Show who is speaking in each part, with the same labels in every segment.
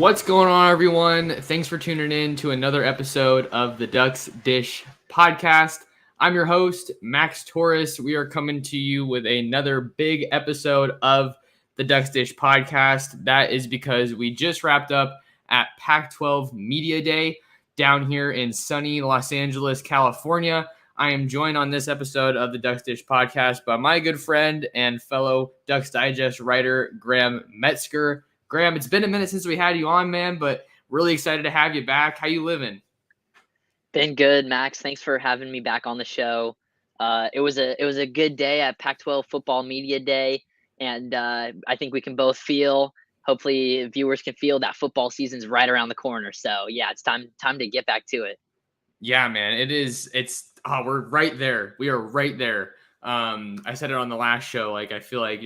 Speaker 1: What's going on, everyone? Thanks for tuning in to another episode of the Ducks Dish podcast. I'm your host, Max Torres. We are coming to you with another big episode of the Ducks Dish podcast. That is because we just wrapped up at Pac-12 Media Day down here in sunny Los Angeles, California. I am joined on this episode of the Ducks Dish podcast by my good friend and fellow Ducks Digest writer, Graham Metzker. Graham, it's been a minute since we had you on, man, but really excited to have you back. How you living?
Speaker 2: Been good, Max. Thanks for having me back on the show. It was a good day at Pac-12 Football Media Day, and I think we can both feel. Hopefully, viewers can feel that football season's right around the corner. So yeah, it's time to get back to it.
Speaker 1: Yeah, man, it is. We're right there. We are right there. I said it on the last show. I feel like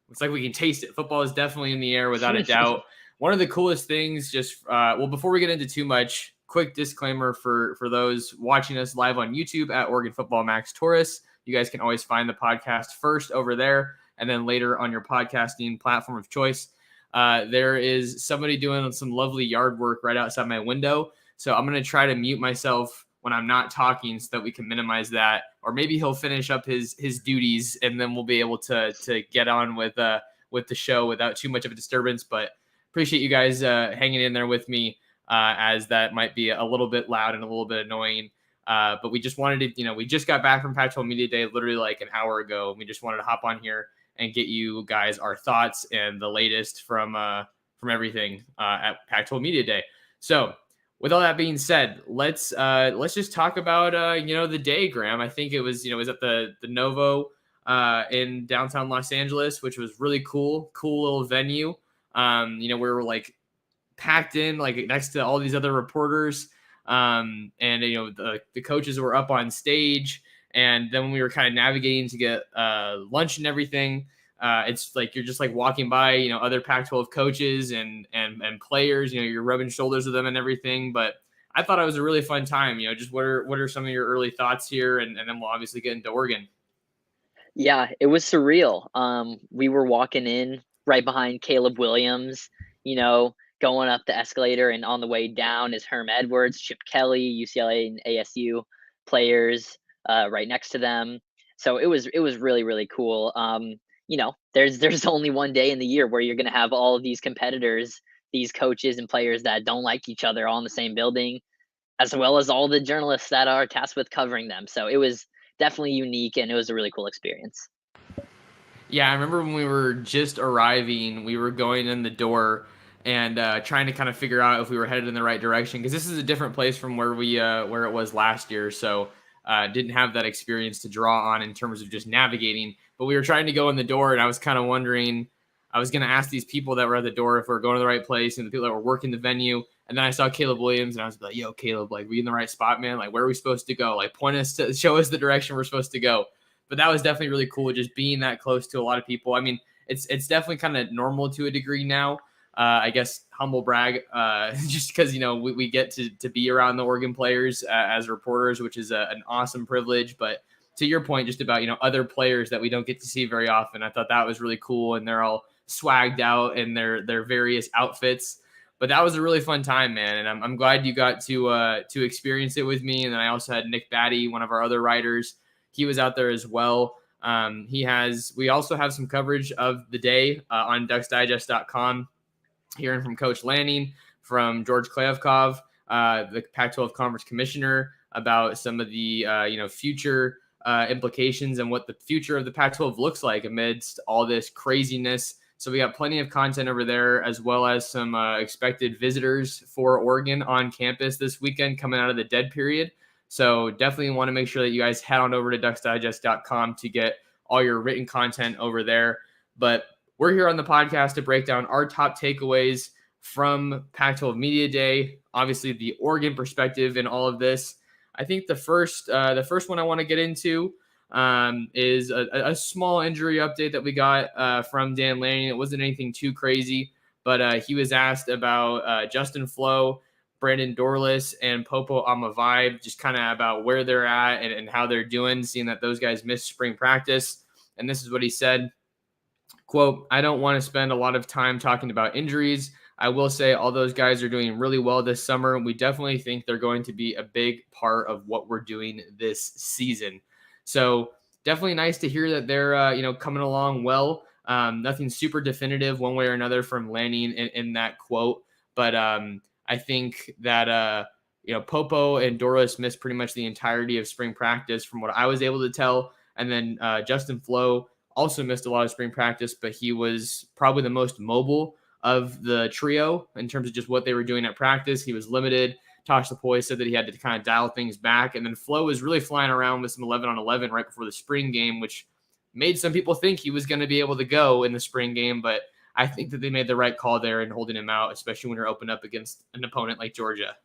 Speaker 1: it's like we can taste it. Football is definitely in the air without a doubt. One of the coolest things, before we get into too much, quick disclaimer for those watching us live on YouTube at Oregon Football Max Torres. You guys can always find the podcast first over there, and then later on your podcasting platform of choice. There is somebody doing some lovely yard work right outside my window. So I'm going to try to mute myself when I'm not talking so that we can minimize that. Or maybe he'll finish up his duties and then we'll be able to get on with the show without too much of a disturbance. But appreciate you guys hanging in there with me as that might be a little bit loud and a little bit annoying. But we just wanted to, we just got back from Pac-12 Media Day literally like an hour ago. We just wanted to hop on here and get you guys our thoughts and the latest from everything at Pac-12 Media Day. So with all that being said, let's just talk about the day, Graham. I think it was at the Novo in downtown Los Angeles, which was really cool little venue. We were like packed in like next to all these other reporters, and the coaches were up on stage, and then when we were kind of navigating to get lunch and everything. It's like you're just like walking by, other Pac-12 coaches and players, you're rubbing shoulders with them and everything. But I thought it was a really fun time. Just what are some of your early thoughts here? And then we'll obviously get into Oregon.
Speaker 2: Yeah, it was surreal. We were walking in right behind Caleb Williams, going up the escalator, and on the way down is Herm Edwards, Chip Kelly, UCLA and ASU players right next to them. So it was really, really cool. There's only one day in the year where you're going to have all of these competitors, these coaches and players that don't like each other all in the same building, as well as all the journalists that are tasked with covering them. So it was definitely unique, and it was a really cool experience.
Speaker 1: Yeah, I remember when we were just arriving, we were going in the door and trying to kind of figure out if we were headed in the right direction, because this is a different place from where it was last year. So didn't have that experience to draw on in terms of just navigating. But we were trying to go in the door, and I was kind of wondering, I was going to ask these people that were at the door if we are going to the right place, and the people that were working the venue. And then I saw Caleb Williams, and I was like, yo, Caleb, like, we in the right spot, man? Like, where are we supposed to go? Like, show us the direction we're supposed to go. But that was definitely really cool, just being that close to a lot of people. I mean, it's definitely kind of normal to a degree now. I guess humble brag, just because, we get to be around the Oregon players as reporters, which is an awesome privilege. But to your point, just about, other players that we don't get to see very often, I thought that was really cool. And they're all swagged out in their various outfits. But that was a really fun time, man. And I'm glad you got to experience it with me. And then I also had Nick Batty, one of our other writers. He was out there as well. We also have some coverage of the day on ducksdigest.com. Hearing from Coach Lanning, from George Klyavkov, the Pac-12 Conference Commissioner, about some of the future implications and what the future of the Pac-12 looks like amidst all this craziness. So we got plenty of content over there, as well as some expected visitors for Oregon on campus this weekend coming out of the dead period. So definitely want to make sure that you guys head on over to ducksdigest.com to get all your written content over there. But we're here on the podcast to break down our top takeaways from Pac-12 Media Day, obviously the Oregon perspective in all of this. I think the first one I want to get into is a small injury update that we got from Dan Lanning. It wasn't anything too crazy, but he was asked about Justin Flo, Brandon Dorless, and Popo Amavai, just kind of about where they're at and how they're doing, seeing that those guys missed spring practice. And this is what he said. Quote, I don't want to spend a lot of time talking about injuries. I will say all those guys are doing really well this summer. We definitely think they're going to be a big part of what we're doing this season. So definitely nice to hear that they're coming along well. Nothing super definitive one way or another from Lanning in that quote, but I think that Popo and Doris missed pretty much the entirety of spring practice from what I was able to tell, and then Justin Flo also missed a lot of spring practice, but he was probably the most mobile of the trio in terms of just what they were doing at practice. He was limited. Tosh Lapoy said that he had to kind of dial things back. And then Flo was really flying around with some 11 on 11 right before the spring game, which made some people think he was going to be able to go in the spring game. But I think that they made the right call there in holding him out, especially when you're open up against an opponent like Georgia.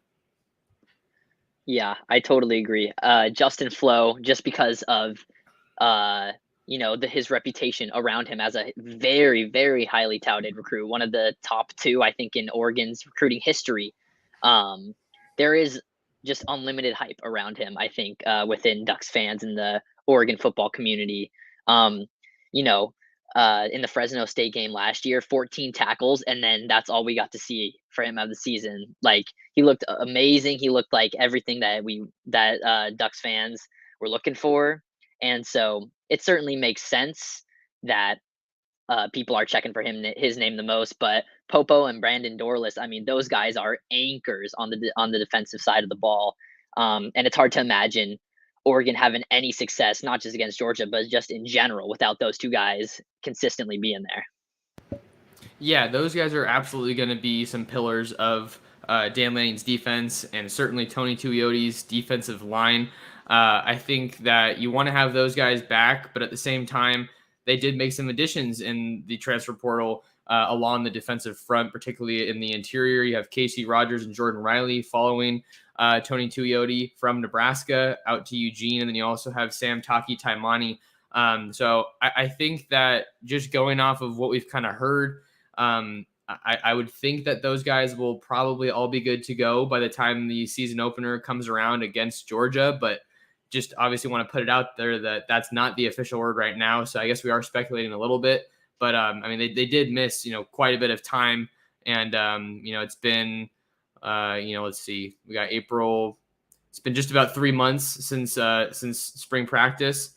Speaker 2: Yeah, I totally agree. Justin Flo, just because of his reputation around him as a very, very highly touted recruit, one of the top two, I think, in Oregon's recruiting history. There is just unlimited hype around him, I think, within Ducks fans and the Oregon football community. Um, you know, in the Fresno State game last year, 14 tackles, and then that's all we got to see for him of the season. Like, he looked amazing. He looked like everything that Ducks fans were looking for. And so it certainly makes sense that people are checking for his name the most. But Popo and Brandon Dorless, I mean, those guys are anchors on the defensive side of the ball, and it's hard to imagine Oregon having any success, not just against Georgia, but just in general, without those two guys consistently being there.
Speaker 1: Yeah, those guys are absolutely going to be some pillars of Dan Lanning's defense and certainly Tony Tuiotti's defensive line. I think that you want to have those guys back, but at the same time, they did make some additions in the transfer portal along the defensive front, particularly in the interior. You have Casey Rogers and Jordan Riley following Tony Tuiotti from Nebraska out to Eugene, and then you also have Sam Taki Taimani. So I think that just going off of what we've kind of heard, I would think that those guys will probably all be good to go by the time the season opener comes around against Georgia, but just obviously want to put it out there that that's not the official word right now. So I guess we are speculating a little bit, but I mean, they did miss, quite a bit of time, and it's been, let's see, we got April. It's been just about 3 months since spring practice.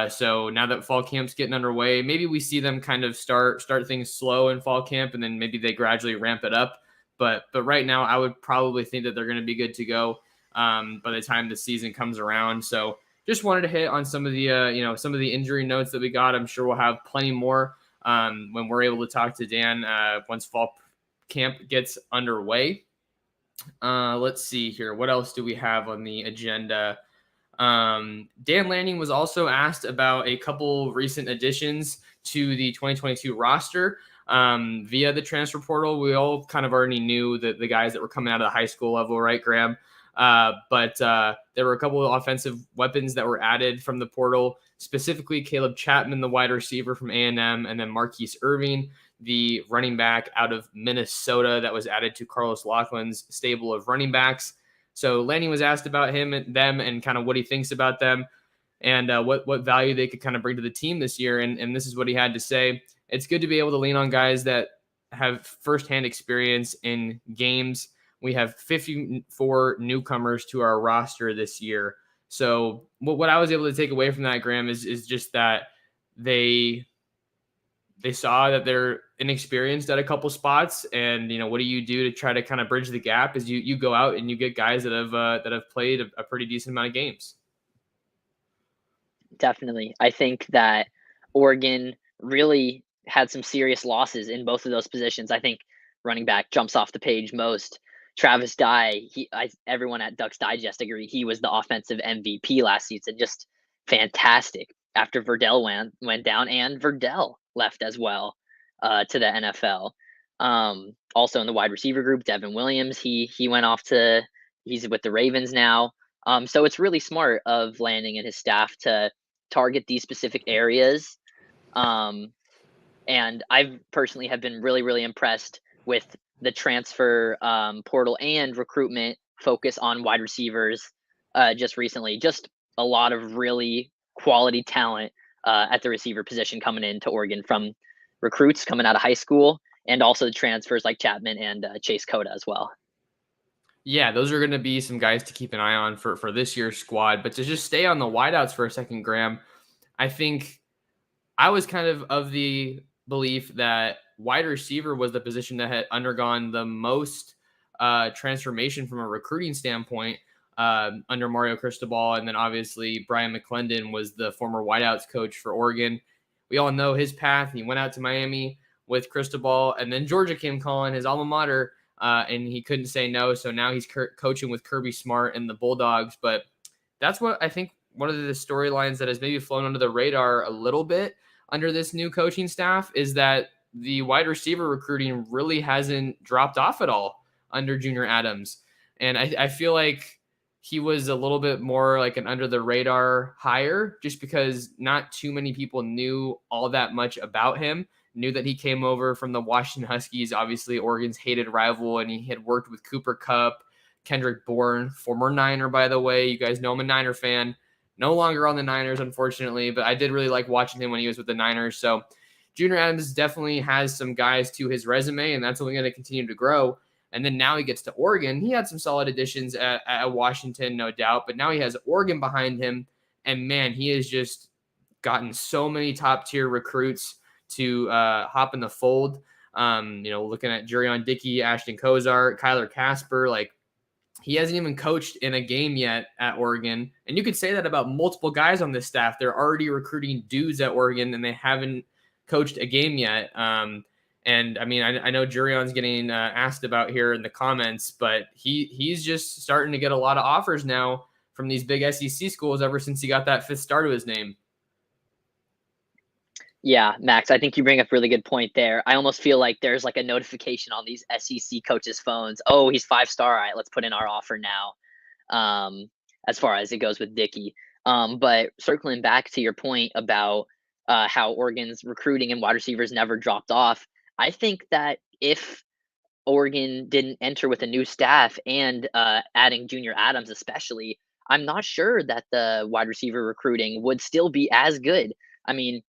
Speaker 1: So now that fall camp's getting underway, maybe we see them kind of start things slow in fall camp, and then maybe they gradually ramp it up. But right now, I would probably think that they're going to be good to go by the time the season comes around. So just wanted to hit on some of the some of the injury notes that we got. I'm sure we'll have plenty more when we're able to talk to Dan once fall camp gets underway. Let's see here. What else do we have on the agenda? Dan Lanning was also asked about a couple recent additions to the 2022 roster via the transfer portal. We all kind of already knew that the guys that were coming out of the high school level, right, Graham? But there were a couple of offensive weapons that were added from the portal, specifically Caleb Chapman, the wide receiver from A&M, and then Marquise Irving, the running back out of Minnesota that was added to Carlos Laughlin's stable of running backs. So Lanning was asked about them and kind of what he thinks about them and what value they could kind of bring to the team this year. And this is what he had to say. It's good to be able to lean on guys that have firsthand experience in games. We have 54 newcomers to our roster this year. So what I was able to take away from that, Graham, is just that they saw that they're inexperienced at a couple spots, and what do you do to try to kind of bridge the gap? Is you go out and you get guys that have played a pretty decent amount of games.
Speaker 2: Definitely, I think that Oregon really had some serious losses in both of those positions. I think running back jumps off the page most. Travis Dye, everyone at Ducks Digest agreed he was the offensive MVP last season, just fantastic. After Verdell went down, and Verdell left as well to the NFL. Also in the wide receiver group, Devin Williams, he went off he's with the Ravens now. So it's really smart of Lanning and his staff to target these specific areas. And I've personally have been really, really impressed with the transfer portal and recruitment focus on wide receivers just recently. Just a lot of really quality talent at the receiver position coming into Oregon from recruits coming out of high school and also the transfers like Chapman and Chase Cota as well.
Speaker 1: Yeah, those are going to be some guys to keep an eye on for this year's squad. But to just stay on the wideouts for a second, Graham, I think I was kind of the belief that wide receiver was the position that had undergone the most transformation from a recruiting standpoint under Mario Cristobal. And then obviously Brian McClendon was the former wideouts coach for Oregon. We all know his path. He went out to Miami with Cristobal, and then Georgia came calling, his alma mater, and he couldn't say no. So now he's coaching with Kirby Smart and the Bulldogs. But that's what I think one of the storylines that has maybe flown under the radar a little bit under this new coaching staff is that the wide receiver recruiting really hasn't dropped off at all under Junior Adams. And I feel like he was a little bit more like an under the radar hire just because not too many people knew all that much about him. Knew that he came over from the Washington Huskies, obviously Oregon's hated rival, and he had worked with Cooper Kupp, Kendrick Bourne, former Niner, by the way. You guys know I'm a Niner fan. No longer on the Niners, unfortunately, but I did really like watching him when he was with the Niners. So Junior Adams definitely has some guys to his resume, and that's only going to continue to grow. And then now he gets to Oregon. He had some solid additions at Washington, no doubt, but now he has Oregon behind him. And man, he has just gotten so many top tier recruits to hop in the fold. Looking at Jurion Dickey, Ashton Kozar, Kyler Casper, like he hasn't even coached in a game yet at Oregon. And you could say that about multiple guys on this staff. They're already recruiting dudes at Oregon and they haven't coached a game yet. And I mean, I know Jurion's getting asked about here in the comments, but he's just starting to get a lot of offers now from these big SEC schools ever since he got that fifth star to his name.
Speaker 2: Yeah, Max, I think you bring up a really good point there. I almost feel like there's like a notification on these SEC coaches' phones. Oh, he's 5-star. All right, let's put in our offer now. As far as it goes with Dickey. But circling back to your point about how Oregon's recruiting and wide receivers never dropped off, I think that if Oregon didn't enter with a new staff and adding Junior Adams, especially, I'm not sure that the wide receiver recruiting would still be as good. I mean,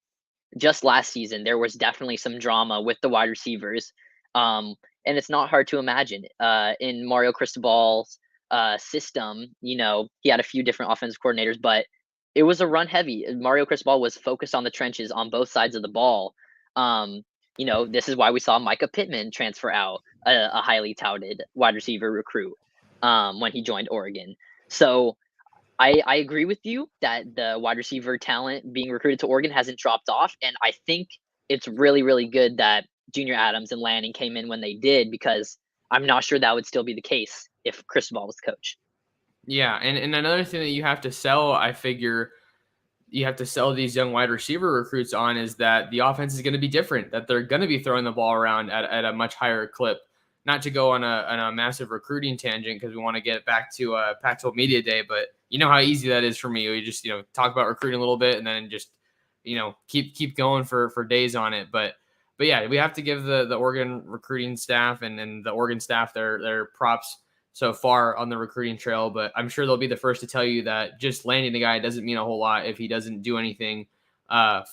Speaker 2: just last season, there was definitely some drama with the wide receivers. And it's not hard to imagine in Mario Cristobal's system, he had a few different offensive coordinators, but it was a run heavy. Mario Cristobal was focused on the trenches on both sides of the ball. This is why we saw Micah Pittman transfer out, a highly touted wide receiver recruit when he joined Oregon. So I agree with you that the wide receiver talent being recruited to Oregon hasn't dropped off. And I think it's really, really good that Junior Adams and Lanning came in when they did, because I'm not sure that would still be the case if Cristobal was coach.
Speaker 1: Yeah, and another thing that you have to sell, I figure you have to sell these young wide receiver recruits on is that the offense is going to be different, that they're going to be throwing the ball around at a much higher clip. Not to go on a massive recruiting tangent because we want to get back to Pac-12 Media Day, but you know how easy that is for me. We just talk about recruiting a little bit and then just keep going for days on it. But yeah, we have to give the Oregon recruiting staff and the Oregon staff their props so far on the recruiting trail. But I'm sure they'll be the first to tell you that just landing a guy doesn't mean a whole lot if he doesn't do anything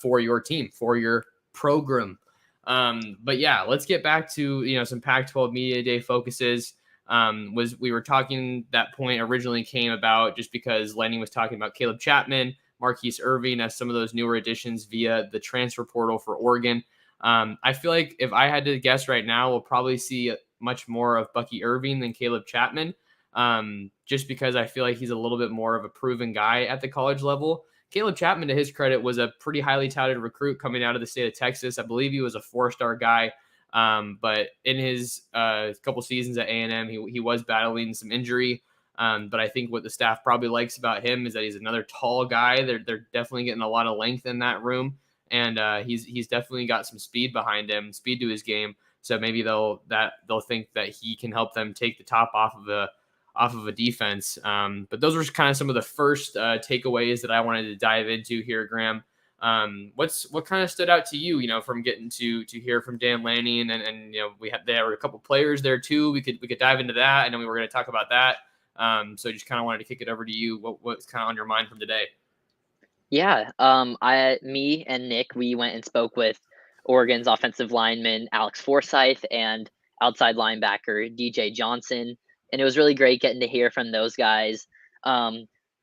Speaker 1: for your team, for your program. But yeah, let's get back to some Pac-12 Media Day focuses. We were talking, that point originally came about just because Lenny was talking about Caleb Chapman, Marquise Irving as some of those newer additions via the transfer portal for Oregon. I feel like if I had to guess right now, we'll probably see much more of Bucky Irving than Caleb Chapman, just because I feel like he's a little bit more of a proven guy at the college level. Caleb Chapman, to his credit, was a pretty highly touted recruit coming out of the state of Texas. I believe he was a 4-star guy. But in his couple seasons at A&M, he was battling some injury. But I think what the staff probably likes about him is that he's another tall guy. They're definitely getting a lot of length in that room. And he's definitely got some speed behind him, speed to his game. So maybe they'll think that he can help them take the top off of a defense. But those were kind of some of the first takeaways that I wanted to dive into here, Graham. What kind of stood out to you, from getting to hear from Dan Lanning and there were a couple players there too. We could dive into that. I know we were going to talk about that. So just kind of wanted to kick it over to you. What's kind of on your mind from today?
Speaker 2: Yeah. Me and Nick, we went and spoke with Oregon's offensive lineman Alex Forsyth and outside linebacker DJ Johnson. And it was really great getting to hear from those guys.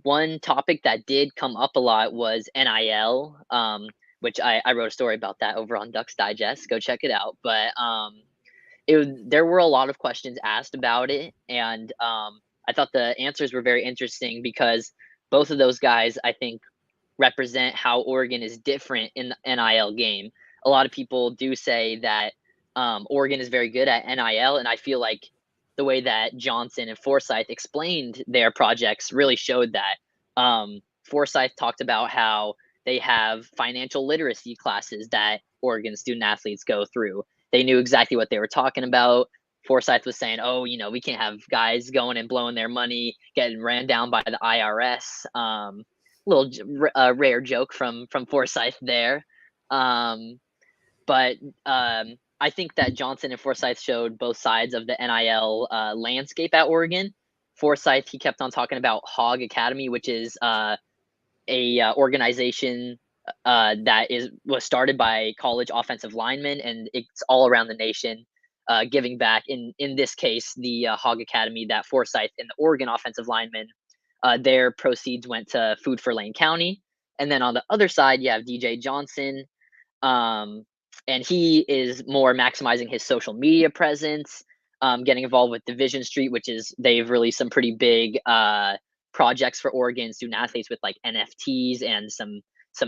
Speaker 2: One topic that did come up a lot was NIL, which I wrote a story about that over on Ducks Digest. Go check it out. But there were a lot of questions asked about it, and I thought the answers were very interesting because both of those guys, I think, represent how Oregon is different in the NIL game. A lot of people do say that Oregon is very good at NIL, and I feel like the way that Johnson and Forsyth explained their projects really showed that. Forsyth talked about how they have financial literacy classes that Oregon student athletes go through. They knew exactly what they were talking about. Forsyth was saying, "Oh, we can't have guys going and blowing their money, getting ran down by the IRS." Little rare joke from Forsyth there. But I think that Johnson and Forsyth showed both sides of the NIL landscape at Oregon. Forsyth, he kept on talking about Hog Academy, which is a organization that was started by college offensive linemen, and it's all around the nation, giving back. In this case, the Hog Academy that Forsyth and the Oregon offensive linemen, their proceeds went to Food for Lane County. And then on the other side, you have DJ Johnson, and he is more maximizing his social media presence, getting involved with Division Street, which is they've released some pretty big projects for Oregon student athletes with like NFTs and some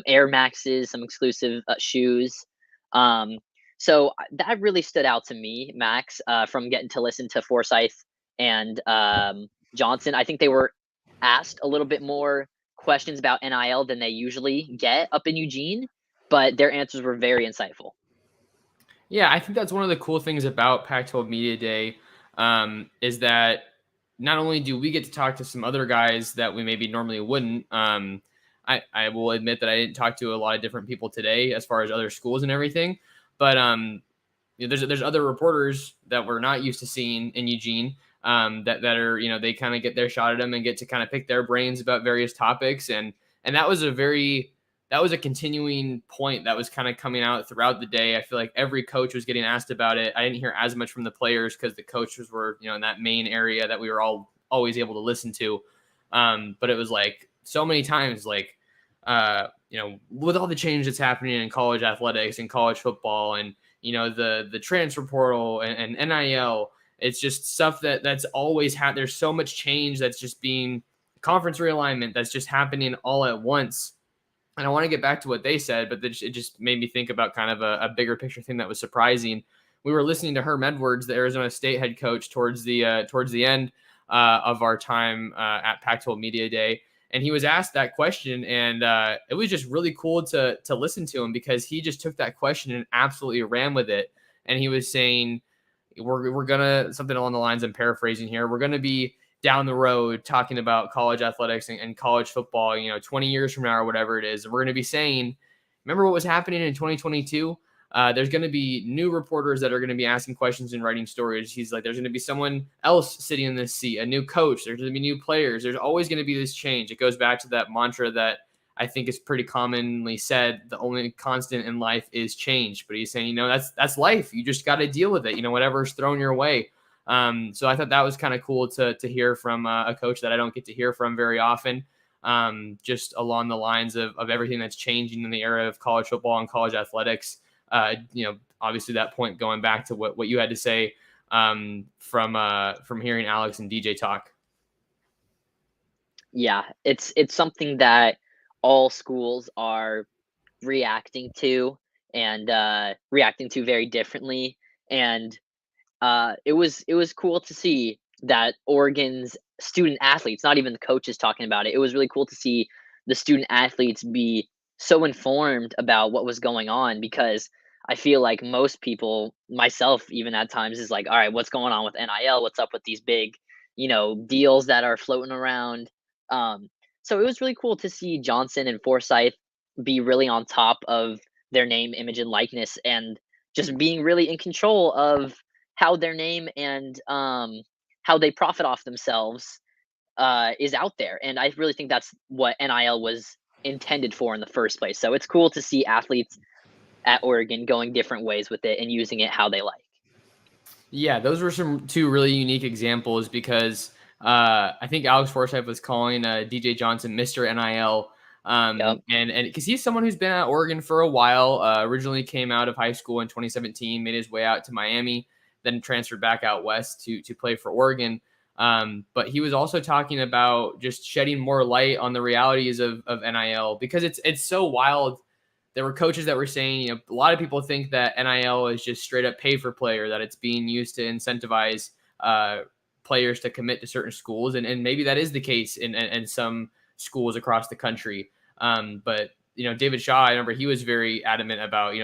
Speaker 2: Air Maxes, some exclusive shoes. So that really stood out to me, Max, from getting to listen to Forsyth and Johnson. I think they were asked a little bit more questions about NIL than they usually get up in Eugene, but their answers were very insightful.
Speaker 1: Yeah, I think that's one of the cool things about Pac-12 Media Day, is that not only do we get to talk to some other guys that we maybe normally wouldn't. I will admit that I didn't talk to a lot of different people today as far as other schools and everything, but there's other reporters that we're not used to seeing in Eugene, that are, they kind of get their shot at them and get to kind of pick their brains about various topics, and that was a continuing point that was kind of coming out throughout the day. I feel like every coach was getting asked about it. I didn't hear as much from the players because the coaches were, in that main area that we were all always able to listen to. But it was like so many times, like, with all the change that's happening in college athletics and college football and, the transfer portal and NIL, it's just stuff that's always had. There's so much change that's just being conference realignment that's just happening all at once. And I want to get back to what they said, but it just made me think about kind of a bigger picture thing that was surprising. We were listening to Herm Edwards, the Arizona State head coach, towards the end of our time at Pac-12 Media Day, and he was asked that question, and it was just really cool to listen to him because he just took that question and absolutely ran with it. And he was saying, "We're gonna," something along the lines, I'm paraphrasing here, "we're gonna be down the road talking about college athletics and college football, 20 years from now or whatever it is. And we're going to be saying, remember what was happening in 2022? There's going to be new reporters that are going to be asking questions and writing stories." He's like, there's going to be someone else sitting in this seat, a new coach. There's going to be new players. There's always going to be this change. It goes back to that mantra that I think is pretty commonly said: the only constant in life is change. But he's saying, that's life. You just got to deal with it. Whatever's thrown your way. So I thought that was kind of cool to hear from a coach that I don't get to hear from very often, just along the lines of everything that's changing in the era of college football and college athletics. Obviously that point going back to what you had to say from hearing Alex and DJ talk.
Speaker 2: Yeah, it's something that all schools are reacting to and reacting to very differently. And it was cool to see that Oregon's student athletes, not even the coaches, talking about it. It was really cool to see the student athletes be so informed about what was going on, because I feel like most people, myself even at times, is like, all right, what's going on with NIL? What's up with these big, deals that are floating around? So it was really cool to see Johnson and Forsyth be really on top of their name, image, and likeness, and just being really in control of how their name and how they profit off themselves is out there. And I really think that's what NIL was intended for in the first place. So it's cool to see athletes at Oregon, going different ways with it and using it how they like.
Speaker 1: Yeah, those were some two really unique examples because I think Alex Forsythe was calling DJ Johnson Mr. NIL.
Speaker 2: Yep.
Speaker 1: And because he's someone who's been at Oregon for a while, originally came out of high school in 2017, made his way out to Miami, then transferred back out west to play for Oregon. But he was also talking about just shedding more light on the realities of NIL because it's so wild. There were coaches that were saying, a lot of people think that NIL is just straight up pay for player, that it's being used to incentivize players to commit to certain schools. And maybe that is the case in some schools across the country. But, David Shaw, I remember he was very adamant about,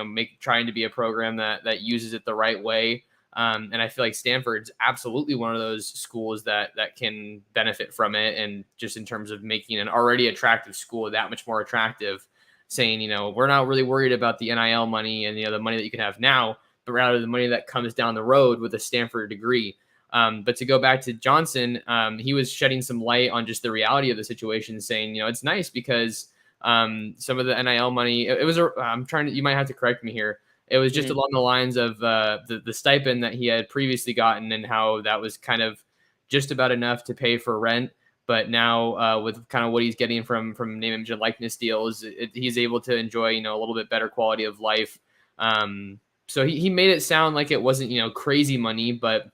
Speaker 1: trying to be a program that uses it the right way. And I feel like Stanford's absolutely one of those schools that can benefit from it. And just in terms of making an already attractive school that much more attractive, saying, we're not really worried about the NIL money and, the money that you can have now, but rather the money that comes down the road with a Stanford degree. But to go back to Johnson, he was shedding some light on just the reality of the situation, saying, it's nice because some of the NIL money, you might have to correct me here. It was just along the lines of the stipend that he had previously gotten and how that was kind of just about enough to pay for rent. But now with kind of what he's getting from name, image, and likeness deals, he's able to enjoy, a little bit better quality of life. So he made it sound like it wasn't, crazy money, but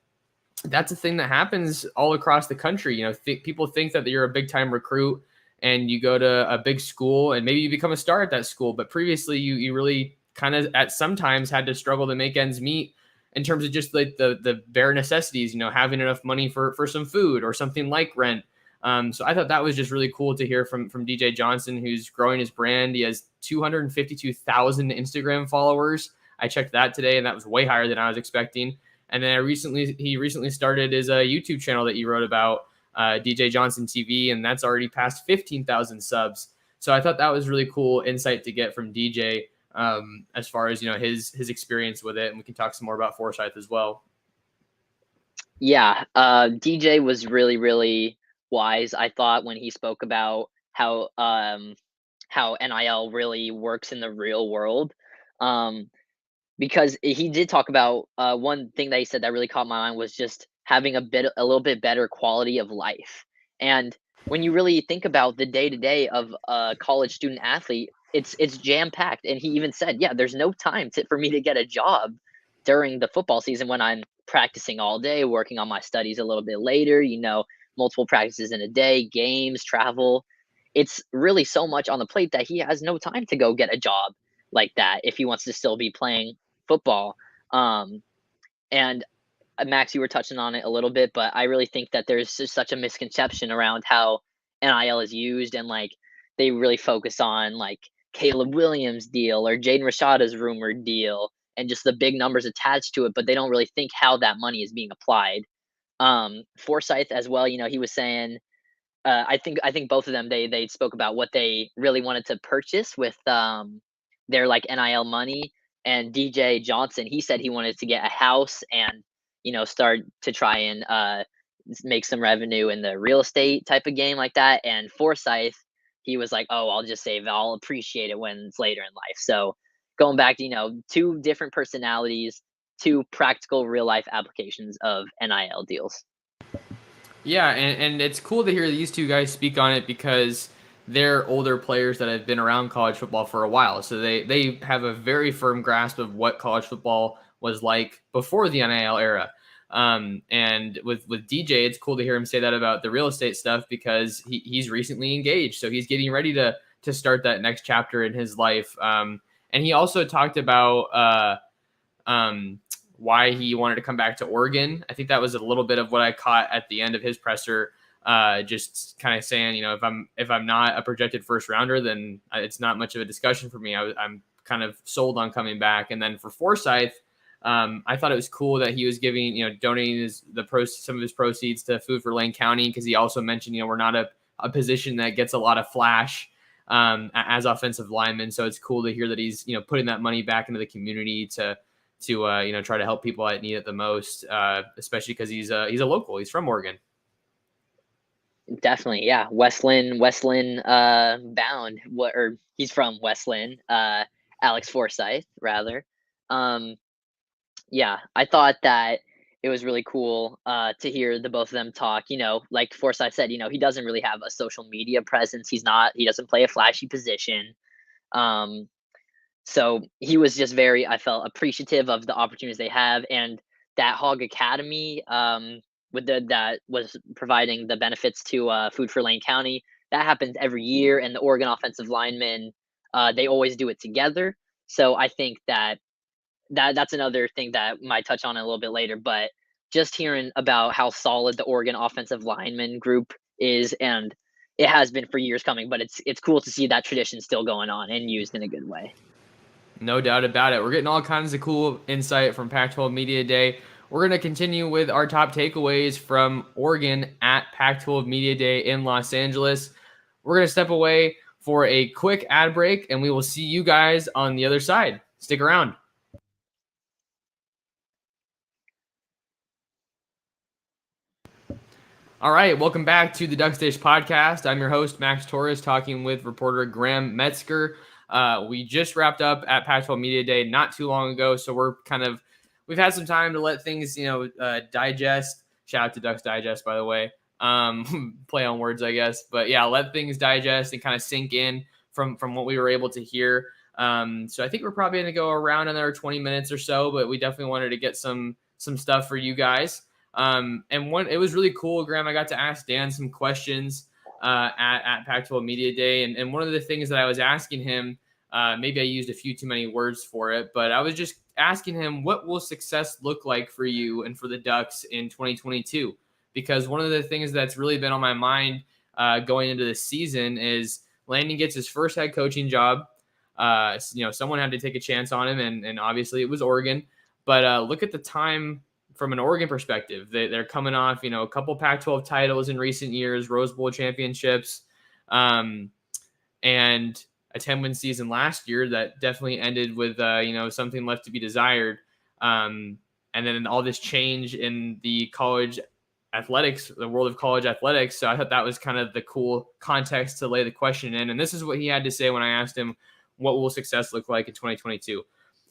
Speaker 1: that's a thing that happens all across the country. People think that you're a big time recruit and you go to a big school and maybe you become a star at that school. But previously you really kind of at sometimes had to struggle to make ends meet in terms of just like the bare necessities, having enough money for some food or something like rent. So I thought that was just really cool to hear from DJ Johnson, who's growing his brand. He has 252,000 Instagram followers. I checked that today, and that was way higher than I was expecting. And then he recently started his YouTube channel that you wrote about, DJ Johnson TV, and that's already passed 15,000 subs. So I thought that was really cool insight to get from DJ as far as his experience with it, and we can talk some more about Forsythe as well.
Speaker 2: Yeah, DJ was really, really wise, I thought, when he spoke about how NIL really works in the real world. Because he did talk about one thing that he said that really caught my mind was just having a little bit better quality of life. And when you really think about the day to day of a college student athlete, it's jam packed. And he even said, yeah, there's no time for me to get a job during the football season when I'm practicing all day, working on my studies a little bit later, multiple practices in a day, games, travel. It's really so much on the plate that he has no time to go get a job like that if he wants to still be playing football. And Max, you were touching on it a little bit, but I really think that there's just such a misconception around how NIL is used, and like they really focus on like Caleb Williams' deal or Jaden Rashada's rumored deal and just the big numbers attached to it, but they don't really think how that money is being applied. Forsythe as well, he was saying, I think both of them they spoke about what they really wanted to purchase with their like NIL money. And DJ Johnson, he said he wanted to get a house and start to try and make some revenue in the real estate type of game like that. And Forsythe, he was like, oh, I'll just save it. I'll appreciate it when it's later in life. So going back to two different personalities, two practical real life applications of NIL deals.
Speaker 1: Yeah, and it's cool to hear these two guys speak on it because they're older players that have been around college football for a while. So they have a very firm grasp of what college football was like before the NIL era. And with DJ, it's cool to hear him say that about the real estate stuff because he's recently engaged. So he's getting ready to start that next chapter in his life. And he also talked about why he wanted to come back to Oregon. I think that was a little bit of what I caught at the end of his presser, just kind of saying, if I'm not a projected first rounder, then it's not much of a discussion for me. I'm kind of sold on coming back. And then for Forsythe, I thought it was cool that he was giving, donating some of his proceeds to Food for Lane County, because he also mentioned, we're not a position that gets a lot of flash as offensive linemen. So it's cool to hear that he's, putting that money back into the community to try to help people that need it the most, especially because he's a local. He's from Oregon.
Speaker 2: Definitely, yeah. Westland bound. Or he's from Westland. Alex Forsyth rather. Um, yeah, I thought that it was really cool to hear the both of them talk. Like Forsyth said, he doesn't really have a social media presence. He doesn't play a flashy position. Um, so he was just very, I felt, appreciative of the opportunities they have, and that Hog Academy, that was providing the benefits to Food for Lane County. That happens every year, and the Oregon offensive linemen, they always do it together. So I think that's another thing that might touch on a little bit later. But just hearing about how solid the Oregon offensive lineman group is, and it has been for years coming, but it's cool to see that tradition still going on and used in a good way.
Speaker 1: No doubt about it. We're getting all kinds of cool insight from Pac-12 Media Day. We're going to continue with our top takeaways from Oregon at Pac-12 Media Day in Los Angeles. We're going to step away for a quick ad break, and we will see you guys on the other side. Stick around. All right, welcome back to the Duck Stage podcast. I'm your host, Max Torres, talking with reporter Graham Metzker. We just wrapped up at Pac-12 Media Day not too long ago, so we've had some time to let things, digest. Shout out to Ducks Digest, by the way. Play on words, I guess. But yeah, let things digest and kind of sink in from what we were able to hear. So I think we're probably going to go around another 20 minutes or so, but we definitely wanted to get some stuff for you guys. It was really cool, Graham. I got to ask Dan some questions at Pac-12 Media Day, and one of the things that I was asking him, maybe I used a few too many words for it, but I was just asking him, what will success look like for you and for the Ducks in 2022? Because one of the things that's really been on my mind going into this season is Landon gets his first head coaching job. Someone had to take a chance on him, and obviously it was Oregon. But look at the time from an Oregon perspective. They're coming off, a couple Pac-12 titles in recent years, Rose Bowl championships, and a 10-win season last year that definitely ended with, something left to be desired. And then all this change in the college athletics, the world of college athletics. So I thought that was kind of the cool context to lay the question in. And this is what he had to say when I asked him, what will success look like in 2022?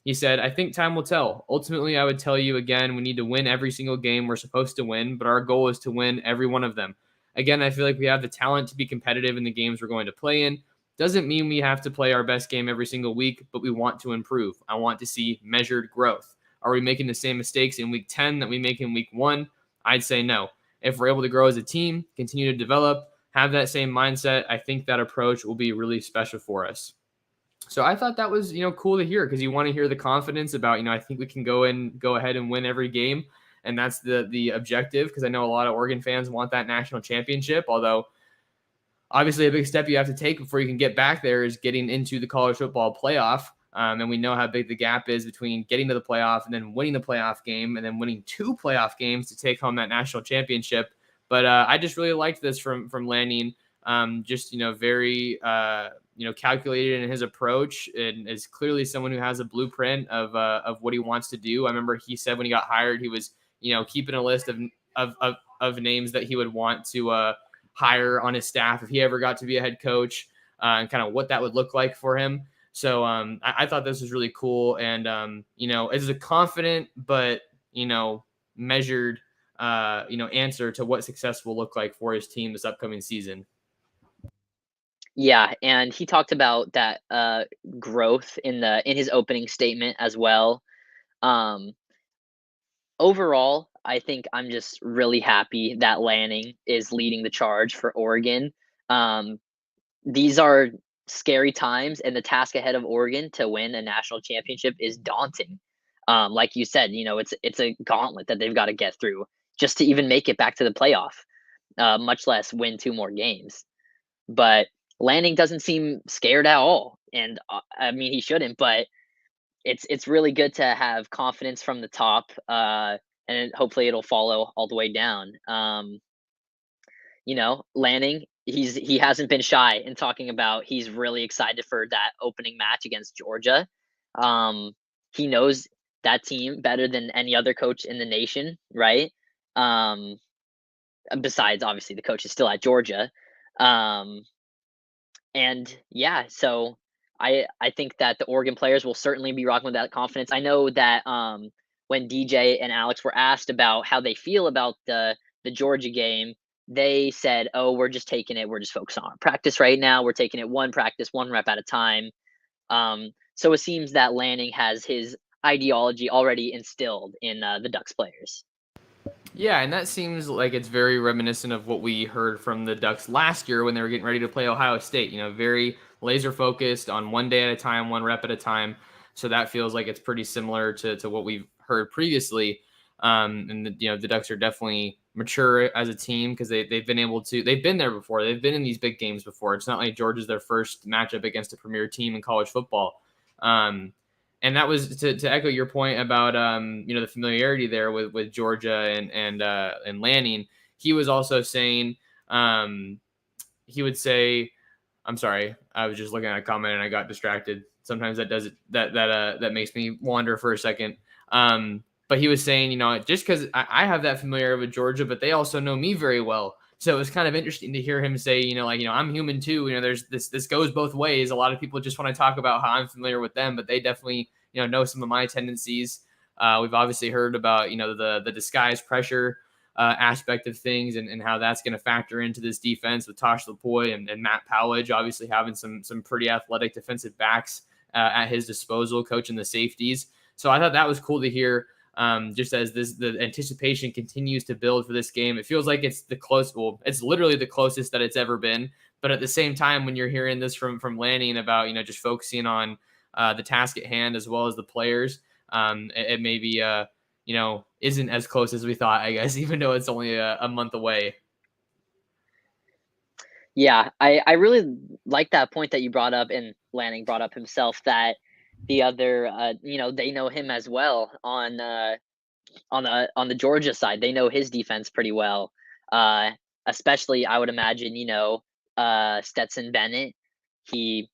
Speaker 1: He said, I think time will tell. Ultimately, I would tell you again, we need to win every single game we're supposed to win, but our goal is to win every one of them. Again, I feel like we have the talent to be competitive in the games we're going to play in. Doesn't mean we have to play our best game every single week, but we want to improve. I want to see measured growth. Are we making the same mistakes in week 10 that we make in week 1? I'd say no. If we're able to grow as a team, continue to develop, have that same mindset, I think that approach will be really special for us. So I thought that was, cool to hear, because you want to hear the confidence about, I think we can go ahead and win every game. And that's the objective, because I know a lot of Oregon fans want that national championship, although obviously a big step you have to take before you can get back there is getting into the college football playoff. And we know how big the gap is between getting to the playoff and then winning the playoff game and then winning 2 playoff games to take home that national championship. But I just really liked this from Lanning. Very calculated in his approach, and is clearly someone who has a blueprint of what he wants to do. I remember he said when he got hired, he was keeping a list of names that he would want to hire on his staff if he ever got to be a head coach, and kind of what that would look like for him. So I thought this was really cool, and it's a confident but measured answer to what success will look like for his team this upcoming season.
Speaker 2: Yeah, and he talked about that growth in his opening statement as well. Um, Overall, I think I'm just really happy that Lanning is leading the charge for Oregon. Um, these are scary times, and the task ahead of Oregon to win a national championship is daunting. Like you said, it's a gauntlet that they've got to get through just to even make it back to the playoff, much less win 2 more games. But Lanning doesn't seem scared at all, and I mean he shouldn't, but it's really good to have confidence from the top, and hopefully it'll follow all the way down. Lanning, he hasn't been shy in talking about he's really excited for that opening match against Georgia. Um, he knows that team better than any other coach in the nation, right? Um, Besides, obviously, the coach is still at Georgia. Um, and yeah, so I think that the Oregon players will certainly be rocking with that confidence. I know that when DJ and Alex were asked about how they feel about the Georgia game, they said, "Oh, we're just taking it. We're just focused on our practice right now. We're taking it one practice, one rep at a time." So it seems that Lanning has his ideology already instilled in the Ducks players.
Speaker 1: Yeah, and that seems like it's very reminiscent of what we heard from the Ducks last year when they were getting ready to play Ohio State. Very laser focused on one day at a time, one rep at a time. So that feels like it's pretty similar to what we've heard previously. And the Ducks are definitely mature as a team because they've been there before. They've been in these big games before. It's not like Georgia's their first matchup against a premier team in college football. Um, and that was to echo your point about the familiarity there with Georgia and Lanning. He was also saying he would say, I'm sorry, I was just looking at a comment and I got distracted. Sometimes that does it that makes me wander for a second. But he was saying, just because I have that familiarity with Georgia, but they also know me very well. So it was kind of interesting to hear him say, I'm human too. There's this goes both ways. A lot of people just want to talk about how I'm familiar with them, but they definitely, know some of my tendencies. We've obviously heard about, the disguise pressure aspect of things and how that's going to factor into this defense with Tosh Lapoy and Matt Powledge, obviously having some pretty athletic defensive backs at his disposal, coaching the safeties. So I thought that was cool to hear. Just as the anticipation continues to build for this game, it feels like it's it's literally the closest that it's ever been. But at the same time, when you're hearing this from Lanning about just focusing on the task at hand as well as the players, it may be isn't as close as we thought, I guess, even though it's only a month away.
Speaker 2: Yeah, I really like that point that you brought up, and Lanning brought up himself, that the other, they know him as well on the Georgia side. They know his defense pretty well. Uh, Especially, I would imagine, Stetson Bennett. He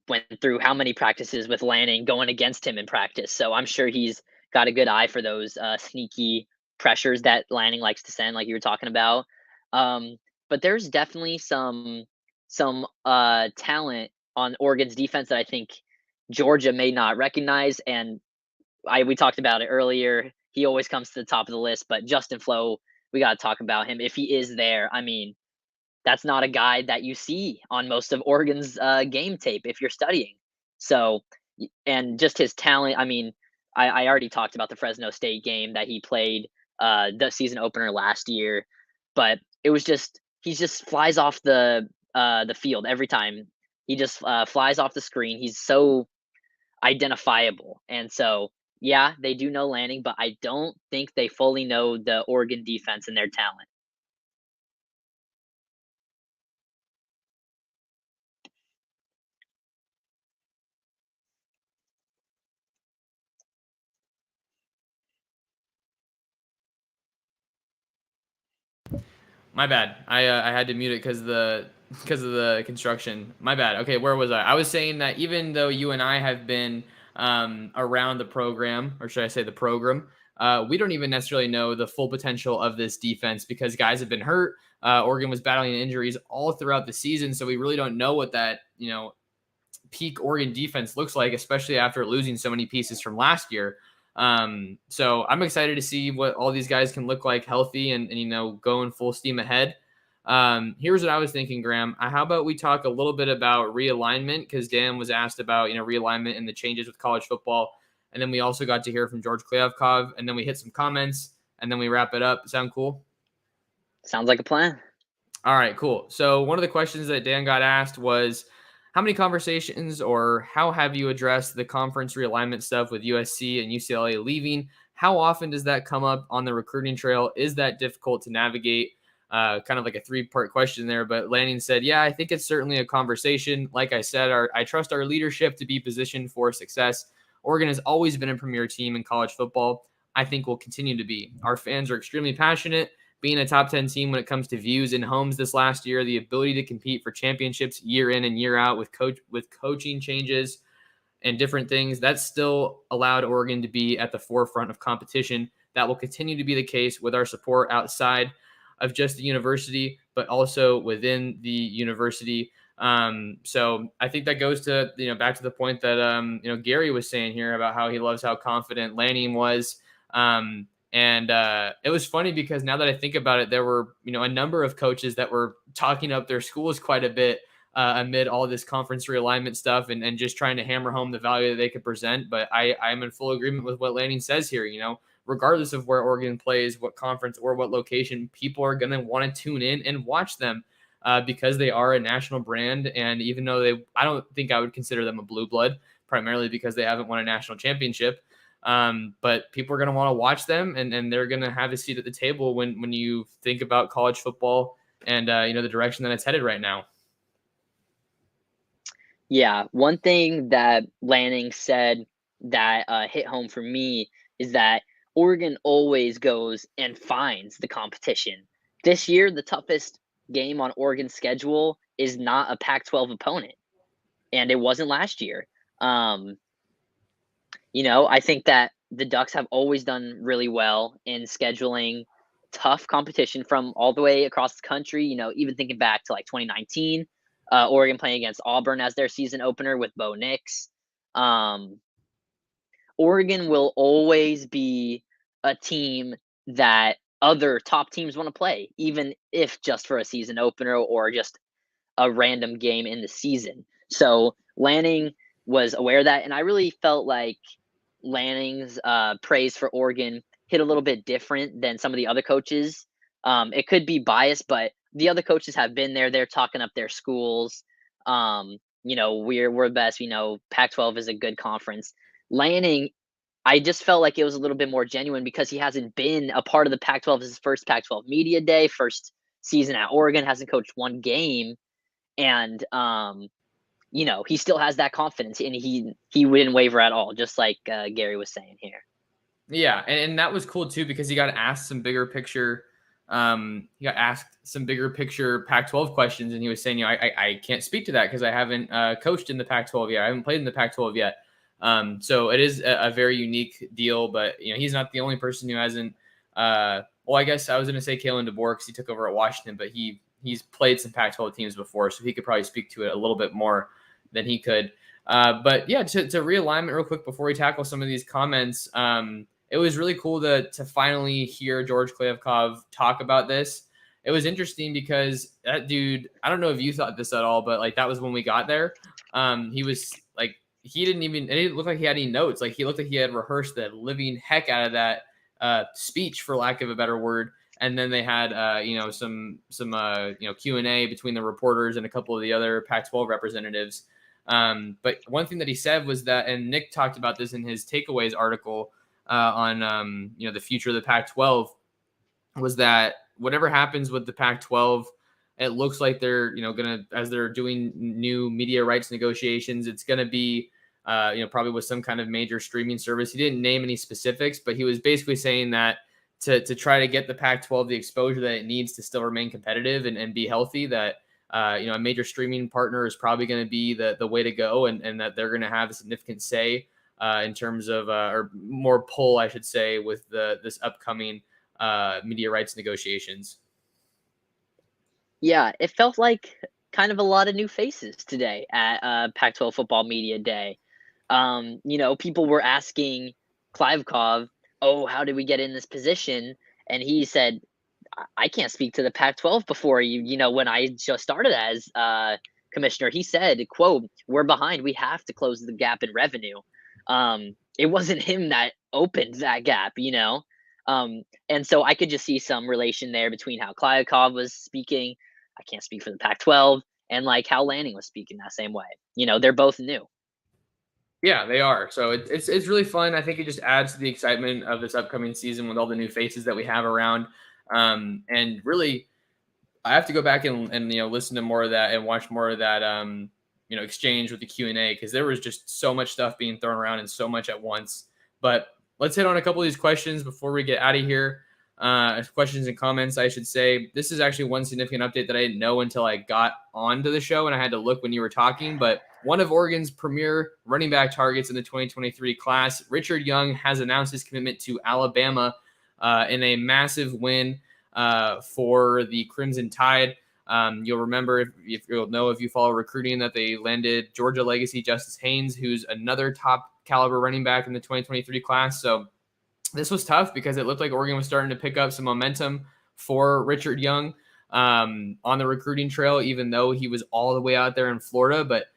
Speaker 2: went through how many practices with Lanning going against him in practice. So I'm sure he's got a good eye for those sneaky pressures that Lanning likes to send, like you were talking about. But there's definitely some talent on Oregon's defense that I think Georgia may not recognize. And we talked about it earlier. He always comes to the top of the list, but Justin Flo, we got to talk about him if he is there. I mean, that's not a guy that you see on most of Oregon's game tape if you're studying. So, and just his talent. I mean, I already talked about the Fresno State game that he played the season opener last year, but it was just he just flies off the field every time. He just flies off the screen. He's so identifiable, and so yeah, they do know Lanning, but I don't think they fully know the Oregon defense and their talent.
Speaker 1: My bad. I had to mute it because of the construction. My bad. Okay, where was I? I was saying that even though you and I have been around the program, or should I say the program, we don't even necessarily know the full potential of this defense because guys have been hurt. Oregon was battling injuries all throughout the season, so we really don't know what that peak Oregon defense looks like, especially after losing so many pieces from last year. So I'm excited to see what all these guys can look like healthy and going full steam ahead. Here's what I was thinking, Graham. How about we talk a little bit about realignment because Dan was asked about realignment and the changes with college football, and then we also got to hear from George Klyavkov, and then we hit some comments, and then we wrap it up. Sound cool?
Speaker 2: Sounds like a plan.
Speaker 1: All right, cool. So one of the questions that Dan got asked was, how many conversations or how have you addressed the conference realignment stuff with USC and UCLA leaving? How often does that come up on the recruiting trail? Is that difficult to navigate? Kind of like a three-part question there, but Lanning said, yeah, I think it's certainly a conversation. Like I said, I trust our leadership to be positioned for success. Oregon has always been a premier team in college football. I think will continue to be. Our fans are extremely passionate. Being a top 10 team when it comes to views in homes this last year, the ability to compete for championships year in and year out with coaching changes and different things, that's still allowed Oregon to be at the forefront of competition. That will continue to be the case with our support outside of just the university, but also within the university. So I think that goes to, back to the point that, Gary was saying here about how he loves how confident Lanning was. And it was funny because now that I think about it, there were, a number of coaches that were talking up their schools quite a bit amid all this conference realignment stuff and just trying to hammer home the value that they could present. But I'm in full agreement with what Lanning says here. Regardless of where Oregon plays, what conference or what location, people are going to want to tune in and watch them because they are a national brand. And even though I don't think I would consider them a blue blood, primarily because they haven't won a national championship. But people are going to want to watch them and they're going to have a seat at the table when you think about college football and, the direction that it's headed right now.
Speaker 2: Yeah, one thing that Lanning said that hit home for me is that Oregon always goes and finds the competition. This year, the toughest game on Oregon's schedule is not a Pac-12 opponent, and it wasn't last year. I think that the Ducks have always done really well in scheduling tough competition from all the way across the country. Even thinking back to like 2019, Oregon playing against Auburn as their season opener with Bo Nix. Oregon will always be a team that other top teams want to play, even if just for a season opener or just a random game in the season. So Lanning was aware of that, and I really felt like Lanning's praise for Oregon hit a little bit different than some of the other coaches. It could be biased, but the other coaches have been there. They're talking up their schools. We're the best. Pac-12 is a good conference. Lanning, I just felt like it was a little bit more genuine because he hasn't been a part of the Pac-12. His first Pac-12 Media Day, first season at Oregon, hasn't coached one game, and he still has that confidence, and he didn't waver at all, just like Gary was saying here.
Speaker 1: Yeah, and that was cool too because he got asked some bigger picture. Pac-12 questions, and he was saying, I can't speak to that because I haven't coached in the Pac-12 yet. I haven't played in the Pac-12 yet. So it is a very unique deal, but he's not the only person who hasn't. Well, I guess I was going to say Kalen DeBoer because he took over at Washington, but he's played some Pac-12 teams before, so he could probably speak to it a little bit more than he could. But yeah, to realignment real quick before we tackle some of these comments. It was really cool to finally hear George Kliavkov talk about this. It was interesting because that dude, I don't know if you thought this at all, but like that was when we got there. He was like, it didn't look like he had any notes. Like he looked like he had rehearsed the living heck out of that speech, for lack of a better word. And then they had, some Q&A between the reporters and a couple of the other Pac-12 representatives. But one thing that he said was that, and Nick talked about this in his takeaways article, on the future of the Pac-12, was that whatever happens with the Pac-12, it looks like they're as they're doing new media rights negotiations, it's gonna be probably with some kind of major streaming service. He didn't name any specifics, but he was basically saying that to try to get the Pac-12 the exposure that it needs to still remain competitive and be healthy, that a major streaming partner is probably going to be the way to go, and that they're going to have a significant say in terms of, or more pull, I should say, with this upcoming media rights negotiations.
Speaker 2: Yeah, it felt like kind of a lot of new faces today at Pac-12 Football Media Day. People were asking Kliavkov, "Oh, how did we get in this position?" And he said, "I can't speak to the Pac-12 before you. When I just started as commissioner, he said, quote, we're behind. We have to close the gap in revenue." It wasn't him that opened that gap, and so I could just see some relation there between how Kliavkov was speaking. I can't speak for the Pac-12, and like how Lanning was speaking that same way. They're both new.
Speaker 1: Yeah, they are. So it's really fun. I think it just adds to the excitement of this upcoming season with all the new faces that we have around. And really, I have to go back and listen to more of that and watch more of that exchange with the Q&A, because there was just so much stuff being thrown around and so much at once. But let's hit on a couple of these questions before we get out of here. Questions and comments, I should say. This is actually one significant update that I didn't know until I got onto the show, and I had to look when you were talking. But one of Oregon's premier running back targets in the 2023 class, Richard Young, has announced his commitment to Alabama in a massive win for the Crimson Tide. You'll remember if you'll know if you follow recruiting that they landed Georgia legacy Justice Haynes, who's another top caliber running back in the 2023 class. So this was tough because it looked like Oregon was starting to pick up some momentum for Richard Young on the recruiting trail, even though he was all the way out there in Florida. But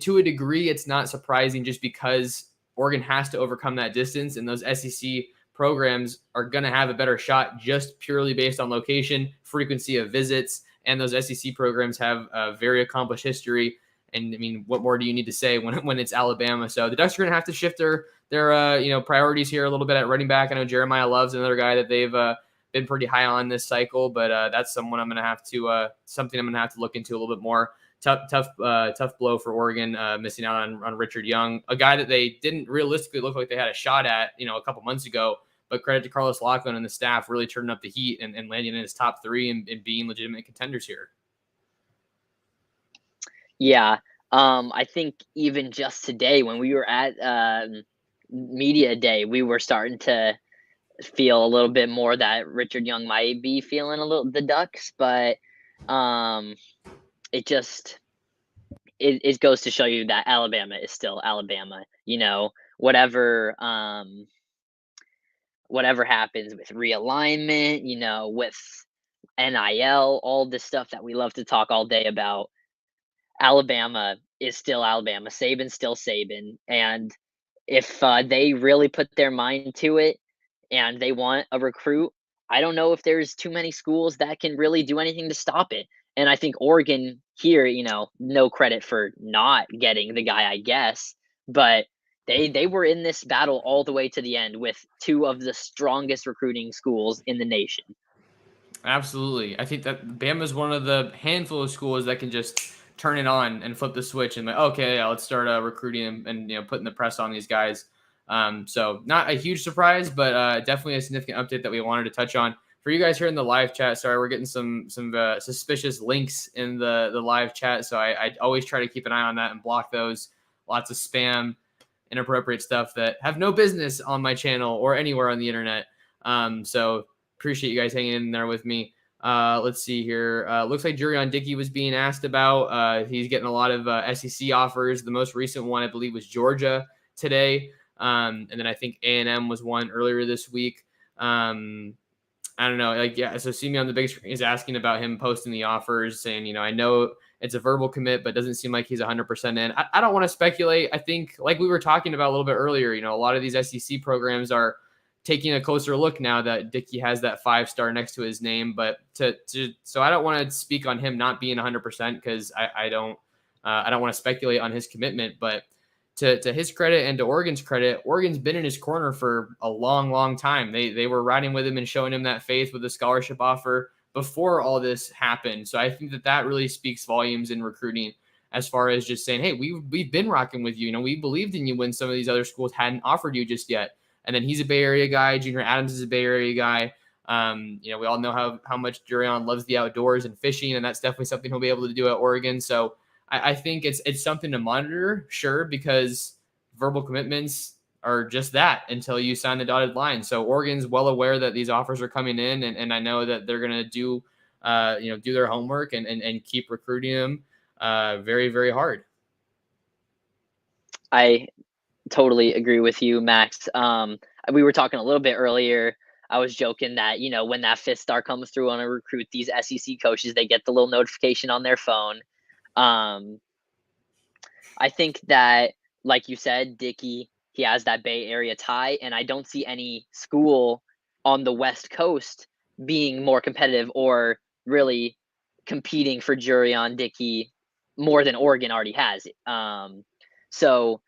Speaker 1: to a degree, it's not surprising just because Oregon has to overcome that distance, and those SEC programs are going to have a better shot just purely based on location, frequency of visits, and those SEC programs have a very accomplished history. And I mean, what more do you need to say when it's Alabama? So the Ducks are going to have to shift their priorities here a little bit at running back. I know Jeremiah Love's another guy that they've been pretty high on this cycle, but that's something I'm going to have to look into a little bit more. Tough blow for Oregon, missing out on Richard Young, a guy that they didn't realistically look like they had a shot at, a couple months ago. But credit to Carlos Loughlin and the staff really turning up the heat and landing in his top three and being legitimate contenders here.
Speaker 2: Yeah. I think even just today when we were at media day, we were starting to feel a little bit more that Richard Young might be feeling a little the Ducks, but it just it goes to show you that Alabama is still Alabama. Whatever happens with realignment, with NIL, all this stuff that we love to talk all day about, Alabama is still Alabama. Saban's still Saban. And if they really put their mind to it and they want a recruit, I don't know if there's too many schools that can really do anything to stop it. And I think Oregon here, no credit for not getting the guy, I guess, but they were in this battle all the way to the end with two of the strongest recruiting schools in the nation.
Speaker 1: Absolutely. I think that Bama is one of the handful of schools that can just turn it on and flip the switch and okay, yeah, let's start recruiting and putting the press on these guys. So not a huge surprise, but definitely a significant update that we wanted to touch on. For you guys here in the live chat, sorry, we're getting some suspicious links in the live chat, so I always try to keep an eye on that and block those. Lots of spam, inappropriate stuff that have no business on my channel or anywhere on the internet. So appreciate you guys hanging in there with me. Let's see here. Looks like Jurion Dickey was being asked about. He's getting a lot of SEC offers. The most recent one, I believe, was Georgia today. And then I think A&M was one earlier this week. I don't know. So see me on the big screen is asking about him posting the offers, saying, I know it's a verbal commit, but doesn't seem like he's 100% in. I don't want to speculate. I think, like we were talking about a little bit earlier, a lot of these SEC programs are taking a closer look now that Dickey has that 5-star next to his name. But so I don't want to speak on him not being 100% because I don't want to speculate on his commitment. But to his credit and to Oregon's credit, Oregon's been in his corner for a long, long time. They were riding with him and showing him that faith with a scholarship offer before all this happened. So I think that really speaks volumes in recruiting as far as just saying, hey, we've been rocking with you. We believed in you when some of these other schools hadn't offered you just yet. And then he's a Bay Area guy. Junior Adams is a Bay Area guy. We all know how much Jurion loves the outdoors and fishing, and that's definitely something he'll be able to do at Oregon. So I think it's something to monitor, sure, because verbal commitments are just that until you sign the dotted line. So Oregon's well aware that these offers are coming in, and I know that they're going to do their homework and keep recruiting them very, very hard.
Speaker 2: I totally agree with you, Max. We were talking a little bit earlier. I was joking that, when that 5-star comes through on a recruit, these SEC coaches, they get the little notification on their phone. I think that, like you said, Dickey, he has that Bay Area tie, and I don't see any school on the West Coast being more competitive or really competing for Jurion Dickey more than Oregon already has. So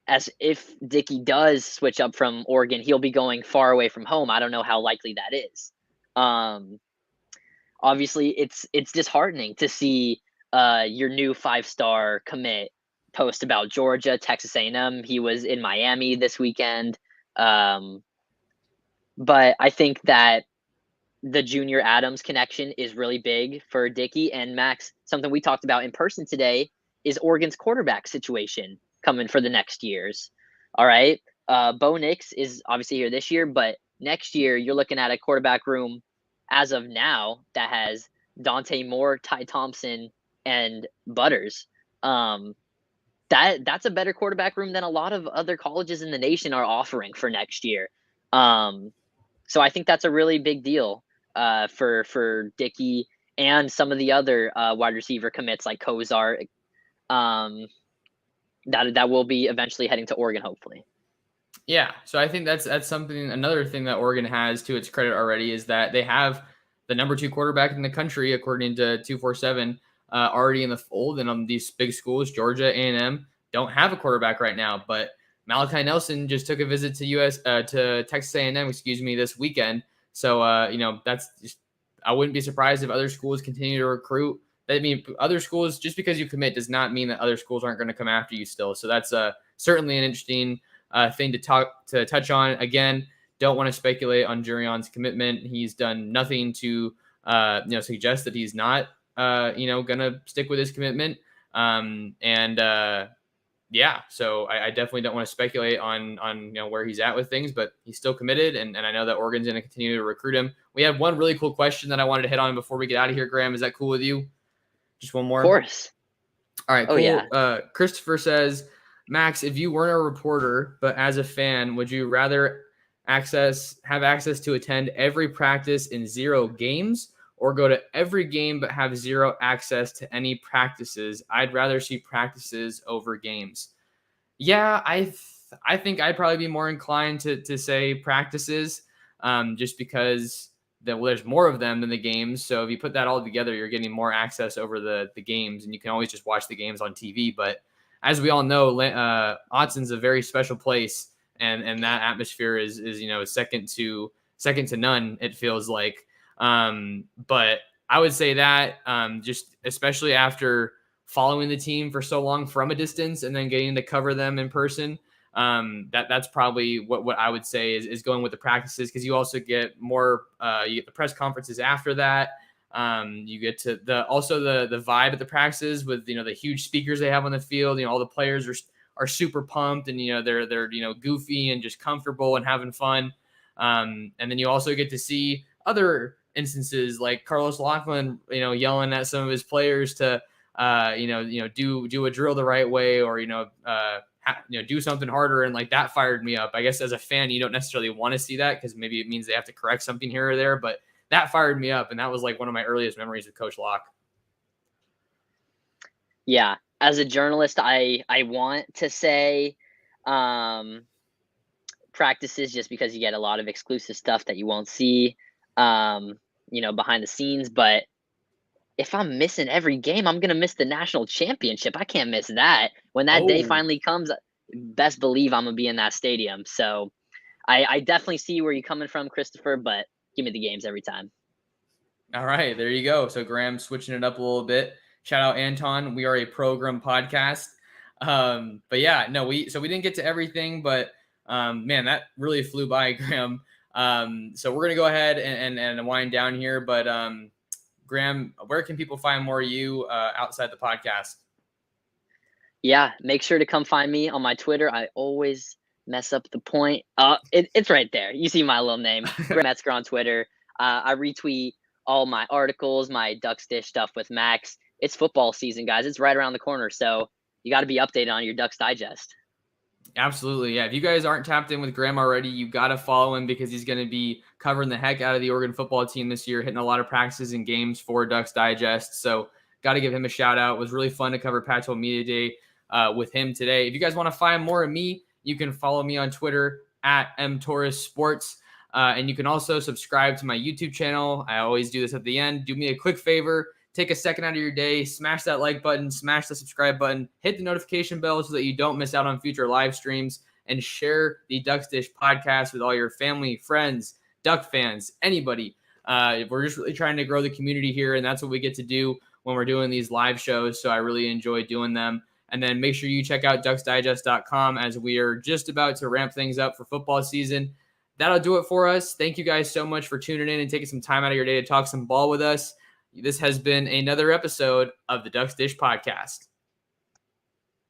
Speaker 2: as if Dickey does switch up from Oregon, he'll be going far away from home. I don't know how likely that is. Obviously, it's disheartening to see your new 5-star commit post about Georgia, Texas A&M. He was in Miami this weekend. But I think that the Junior Adams connection is really big for Dickey. And Max, something we talked about in person today is Oregon's quarterback situation coming for the next years. All right. Bo Nix is obviously here this year, but next year you're looking at a quarterback room as of now that has Dante Moore, Ty Thompson, and Butters. That's a better quarterback room than a lot of other colleges in the nation are offering for next year. So I think that's a really big deal for Dickey and some of the other wide receiver commits like Kozar that will be eventually heading to Oregon, hopefully.
Speaker 1: Yeah, so I think that's something. Another thing that Oregon has to its credit already is that they have the number 2 quarterback in the country, according to 247, already in the fold. And on these big schools, Georgia, A&M, don't have a quarterback right now. But Malachi Nelson just took a visit to Texas A&M, this weekend. So that's just, I wouldn't be surprised if other schools continue to recruit. I mean, other schools, just because you commit does not mean that other schools aren't going to come after you still. So that's certainly an interesting thing to touch on. Again, don't want to speculate on Jurion's commitment. He's done nothing to suggest that he's not gonna stick with his commitment. So I definitely don't want to speculate on where he's at with things, but he's still committed, and I know that Oregon's going to continue to recruit him. We have one really cool question that I wanted to hit on before we get out of here, Graham. Is that cool with you? Just one more?
Speaker 2: Of course.
Speaker 1: All right, cool.
Speaker 2: Yeah.
Speaker 1: Christopher says, Max, if you weren't a reporter, but as a fan, would you rather have access to attend every practice in 0 games, or go to every game but have 0 access to any practices? I'd rather see practices over games. Yeah, I think I'd probably be more inclined to say practices, just because there's more of them than the games. So if you put that all together, you're getting more access over the games, and you can always just watch the games on TV. But as we all know, Autzon's a very special place, and that atmosphere is second to none, it feels like. But I would say that just especially after following the team for so long from a distance and then getting to cover them in person, that's probably what I would say is going with the practices, because you also get more you get the press conferences after that. You get to the vibe at the practices with the huge speakers they have on the field. All the players are super pumped, and they're goofy and just comfortable and having fun. And then you also get to see other instances like Carlos Laughlin, yelling at some of his players to do a drill the right way, or do something harder, and like that fired me up. I guess as a fan, you don't necessarily want to see that because maybe it means they have to correct something here or there, but that fired me up, and that was like one of my earliest memories with Coach Locke.
Speaker 2: Yeah, as a journalist, I want to say practices, just because you get a lot of exclusive stuff that you won't see behind the scenes. But if I'm missing every game, I'm gonna miss the national championship. I can't miss that. When that day finally comes, best believe I'm gonna be in that stadium. So I definitely see where you're coming from, Christopher, but give me the games every time.
Speaker 1: All right, there you go. So Graham switching it up a little bit. Shout out Anton. We are a program podcast. But yeah, no, we didn't get to everything, but man, that really flew by, Graham. So we're gonna go ahead and wind down here. But Graham, where can people find more of you outside the podcast?
Speaker 2: Yeah, make sure to come find me on my Twitter. I always mess up the point. It's right there. You see my little name, Graham Metzker on Twitter. I retweet all my articles, my Ducks Dish stuff with Max. It's football season, guys. It's right around the corner, so you got to be updated on your Ducks Digest.
Speaker 1: Absolutely, yeah. If you guys aren't tapped in with Graham already, you got to follow him, because he's going to be covering the heck out of the Oregon football team this year, hitting a lot of practices and games for Ducks Digest. So got to give him a shout out. It was really fun to cover Pac-12 Media Day with him today. If you guys want to find more of me, you can follow me on Twitter at mtorresports. And you can also subscribe to my YouTube channel. I always do this at the end. Do me a quick favor. Take a second out of your day, smash that like button, smash the subscribe button, hit the notification bell so that you don't miss out on future live streams, and share the Ducks Dish podcast with all your family, friends, Duck fans, anybody. We're just really trying to grow the community here, and that's what we get to do when we're doing these live shows, so I really enjoy doing them. And then make sure you check out ducksdigest.com, as we are just about to ramp things up for football season. That'll do it for us. Thank you guys so much for tuning in and taking some time out of your day to talk some ball with us. This has been another episode of the Ducks Dish Podcast.